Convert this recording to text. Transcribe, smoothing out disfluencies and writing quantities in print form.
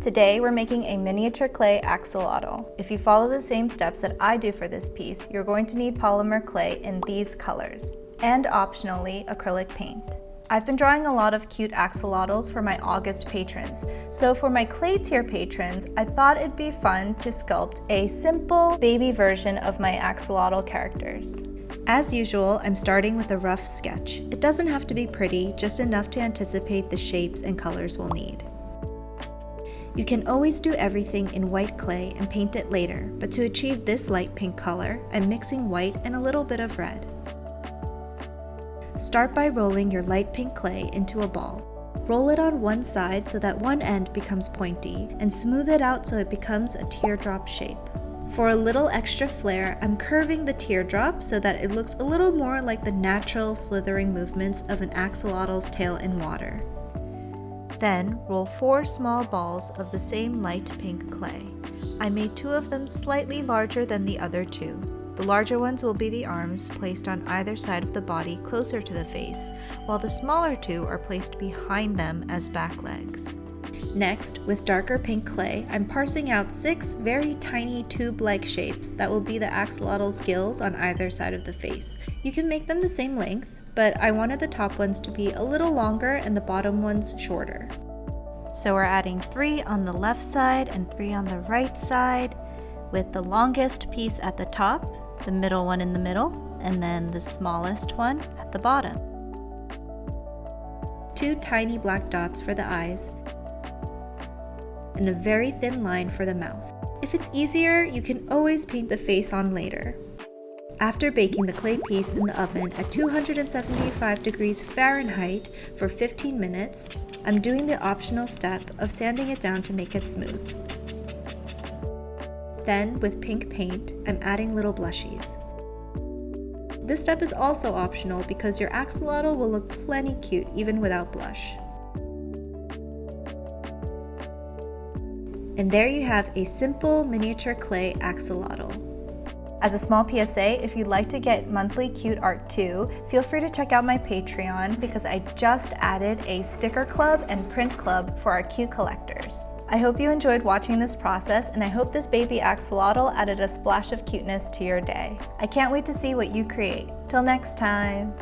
Today we're making a miniature clay axolotl. If you follow the same steps that I do for this piece, you're going to need polymer clay in these colors, and optionally acrylic paint. I've been drawing a lot of cute axolotls for my August patrons, so for my clay tier patrons, I thought it'd be fun to sculpt a simple baby version of my axolotl characters. As usual, I'm starting with a rough sketch. It doesn't have to be pretty, just enough to anticipate the shapes and colors we'll need. You can always do everything in white clay and paint it later, but to achieve this light pink color, I'm mixing white and a little bit of red. Start by rolling your light pink clay into a ball. Roll it on one side so that one end becomes pointy, and smooth it out so it becomes a teardrop shape. For a little extra flair, I'm curving the teardrop so that it looks a little more like the natural slithering movements of an axolotl's tail in water. Then, roll 4 small balls of the same light pink clay. I made 2 of them slightly larger than the other 2. The larger ones will be the arms placed on either side of the body closer to the face, while the smaller 2 are placed behind them as back legs. Next, with darker pink clay, I'm parsing out 6 very tiny tube-like shapes that will be the axolotl's gills on either side of the face. You can make them the same length, but I wanted the top ones to be a little longer and the bottom ones shorter. So we're adding 3 on the left side and 3 on the right side, with the longest piece at the top, the middle one in the middle, and then the smallest one at the bottom. 2 tiny black dots for the eyes, and a very thin line for the mouth. If it's easier, you can always paint the face on later. After baking the clay piece in the oven at 275 degrees Fahrenheit for 15 minutes, I'm doing the optional step of sanding it down to make it smooth. Then, with pink paint, I'm adding little blushies. This step is also optional because your axolotl will look plenty cute even without blush. And there you have a simple miniature clay axolotl. As a small PSA, if you'd like to get monthly cute art too, feel free to check out my Patreon because I just added a sticker club and print club for our cute collectors. I hope you enjoyed watching this process, and I hope this baby axolotl added a splash of cuteness to your day. I can't wait to see what you create. Till next time!